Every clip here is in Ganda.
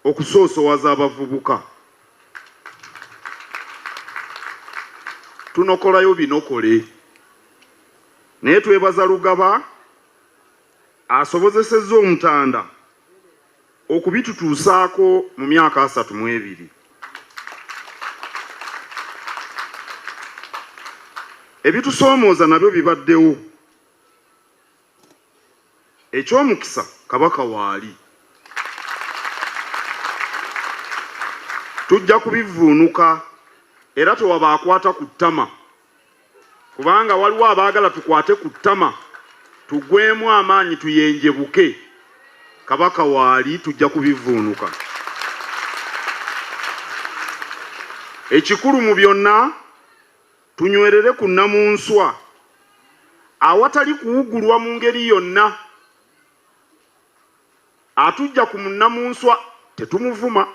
okusoosowaza abavubuka. Tunokolayo binokole. Naye twebaza Lugaba asobozesezza Omutanda okubitutuusaako mu myaka 32. Ebitusoomooza nabyo bibaddewo. Eky'omukisa Kabaka waali. Tujja kubivuunuka era tewaba akwata ku ttama, kubanga waliwo abaagala tukwate ku ttama tugwemu amaanyi tuyenjebuke. Kabaka waali tujja kubivuunuka. Ekikulu mu byonna tunywerere ku nnamunswa awatali kuwugulwa mu ngeri yonna. Atujja ku munnamunswa tetumuvuma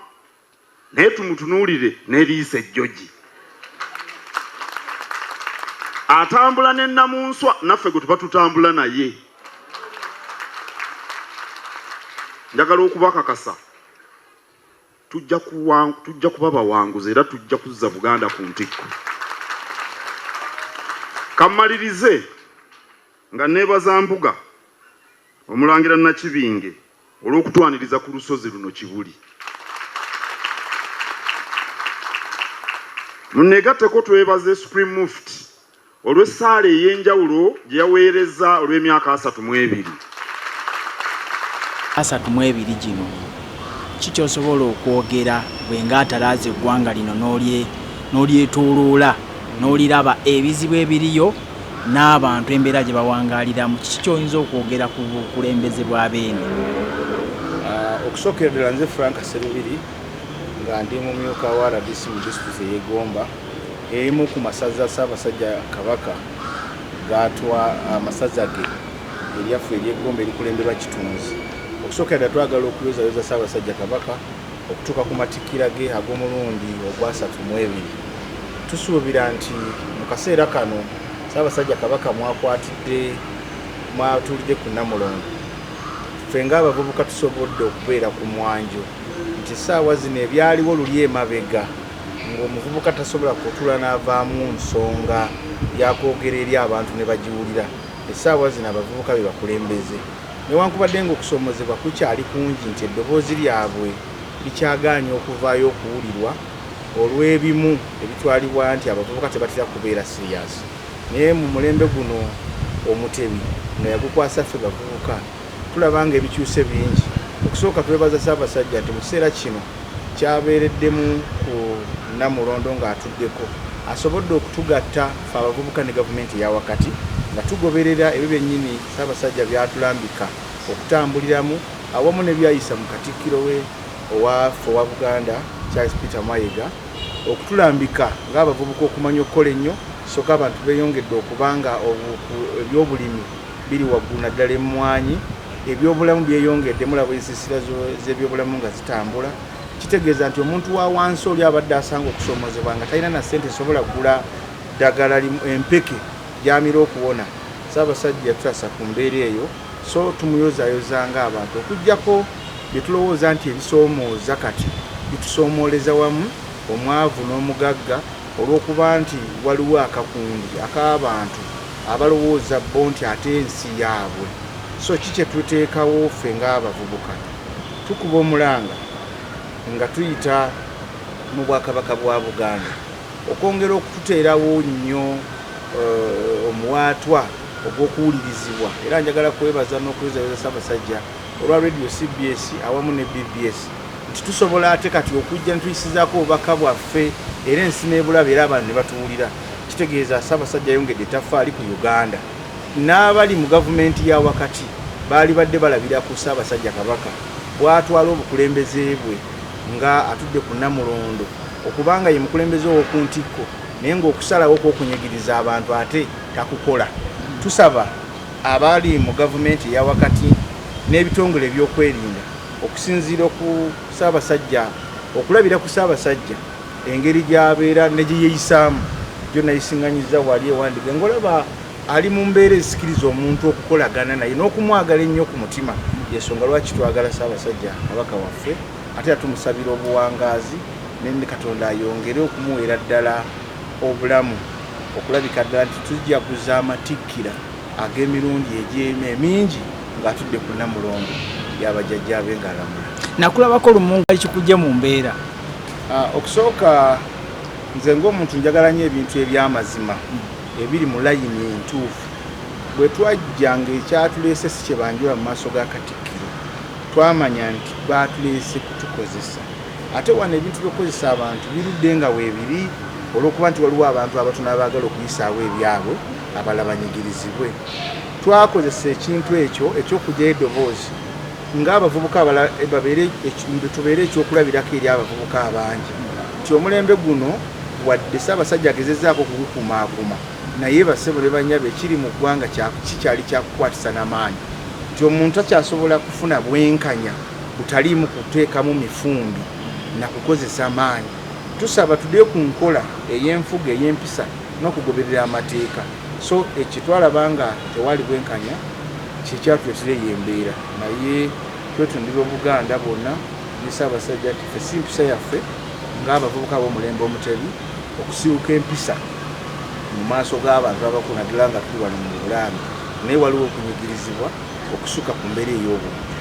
naye tumutunuulire n'eriisa ejjogi. Atambula n'ennamunswa naffe gwe tuba tutambula naye. Njagala okubakakasa tujja kuba bawanguzi era tujja kuzza Buganda ku ntikko. Kammalirize nga neebaza Mbuga Omulangira Nakibinge olw'okutwaniriza ku lusozi luno Kibuli. Muneegatteko twebaze Supreme Mufti olw'essaala ey'enjawulo gye yaweereza olw'emyaka 32. 32 gino kikyosobola okwogera bwe ng'atalaaza eggwanga lino n'olyetooloola n'oliraba ebizibu ebiriyo n'abantu embeera gye bawangaaliramu, kikyoyinza okwogera ku bukulembeze bw'abeene? Okusookera ddala nze Frank Sserubiri nga ndi mumyuka wa RDC mu disitulikiti ey'Egomba, erimu ku masaza Ssaabasajja Kabaka gatwa amasaza ge eryaffe ery'Egomba erikulemberwa Kitunzi. Okusookera ddala twagala okuyozayoza Ssaabasajja Kabaka okutuuka ku matikkira ge ag'omulundi ogwa 32. Tusuubira nti mu kaseera kano Ssaabasajja Kabaka mwatulidde ku Namulondo. Ffe ng'abavubuka tusobodde okubeera ku mwanjo nti ssaawa zino ebyaliwo luli emabega ng'omuvubuka tasobola kutuula n'avaamu nsonga yakwogera eri abantu ne bagiwulira. Essaawa zino abavubuka be bakulembeze. Newankubadde ng'okusoomozebwa kukyali kungi nti eddoboozi lyabwe likyagaanye okuvaayo okuwulirwa olw'ebimu ebitwalibwa nti abavubuka tebatera kubeera siriyasi. Naye mu mulembe guno Omutebi nga yagukwasa ffe bavubuka tulaba nga ebikyuse bingi. Okusooka twebaza Ssaabasajja nti mu kiseera kino kyabeereddemu ku Namulondo ng'atuddeko asobodde okutugatta ffe abavubuka ne gavumenti eya wakati nga tugoberera ebyo byennyini Ssaabasajja byatulambika okutambuliramu awamu ne byayisa mu Katikkiro we owaffe owa Buganda Charles Peter Mayiga okutulambika ng'abavubuka okumanya okukola ennyo, soka abantu beeyongedde okubanga ebyobulimi biri waggulu naddala emmwanyi, ebyobulamu byeyongedde, mulaba ensiisira z'ebyobulamu nga zitambula. Kitegeeza nti omuntu wa wansi oli abadde asanga okusoomozebwa nga talina na ssente esobola kugula ddagala empeke gy'amira okuwona. Ssaabasajja tutasa ku mbeera eyo, so tumuyozaayoza ng'abantu okuggyako bye tulowooza nti ebisoomooza kati bitusoomoleza wamu omwavu n'omugagga olw'okuba nti waliwo akakundi ak'abantu abalowooza bo nti ate ensi yaabwe. So kikye tuteekawo ffe ng'abavubuka tukuba omulanga nga tuyita mu Bwakabaka bwa Buganda okwongera okututeerawo nnyo omuwaatwa ogw'okuwulirizibwa. Era njagala kwebaza n'okwebaza Ssaabasajja olwa Radio CBS awamu ne BBS nti tusobola ate kati okujja ntuyisizaako obubaka bwaffe era ensi n'ebulaba era abantu ne batuwulira. Kitegeeza Ssaabasajja ayongedde ettaffaali ku Uganda. N'abali mu gavumenti ya wakati baali badde balabira ku Ssaabasajja Kabaka bw'atwala obukulembeze bwe nga atudde ku Namulondo okubanga ye mukulembeze ow'oku ntikko naye ng'okusalawo kw'okunyigiriza abantu ate takukola. Tusaba abali mu gavumenti eya wakati n'ebitongole ebyokwerinda okusinziira ku Ssaabasajja, okulabira ku Ssaabasajja engeri gy'abeera ne gye yeeyisaamu gyo nayisiŋŋanyiza wali ewandiga ng'olaba ali mu mbeera ezisikiriza omuntu okukolagana naye n'okumwagala ennyo ku mutima. Yensonga lwaki twagala Ssaabasajja Kabaka waffe ate tumusabira obuwangazi ne Katonda ayongere okumuweera ddala obulamu okulabika ddala nti tujjaguza amatikkira ag'emirundi emingi ng'atudde ku Namulongo y'abajjajja be ng'alamula. Nakulabako lumu nga kikujja mu mbeera. Okusooka nze ng'omuntu njagala nnyo ebintu eby'amazima ebiri mu layini entuufu. Bwe twajjanga ekyatuleese si kye banjula mu maaso ga Katikkiro twamanya nti baatuleese kutukozesa. Ate wano ebintu by'okukozesa abantu birudde nga weebiri olw'okuba nti waliwo abantu abatono abaagala okuyisaawo ebyabwe abalala banyigirizibwe. Twakozesa ekintu ekyo eky'okugyayo eddoboozi ng'abavubuka abalala tubeere ekyokulabirako eri abavubuka abangi nti omulembe guno wadde Ssaabasajja agezezzaako kugukumaakuma naye bassebo ne bannyabo ekiri mu ggwanga kikyali kyakukwatisa n'amaanyi nti omuntu akyasobola kufuna bwenkanya butaliimu kuteekamu mifumbi na kukozesa maanyi. Tusaba tudde ku nkola ey'enfuga ey'empisa n'okugoberera amateeka. So ekyo twalaba nga tewali bwenkanya kyekyatuleetera embeera naye twetundira Obuganda bonna ne Ssaabasajja nti ffe si mpisa yaffe ng'abavubuka b'omulembe omutebi okusibuka empisa mu maaso g'abantu abakulu naddala nga tuli wano mu Bulange naye waliwo okunyigirizibwa okusuka ku mbeera ey'obuntu.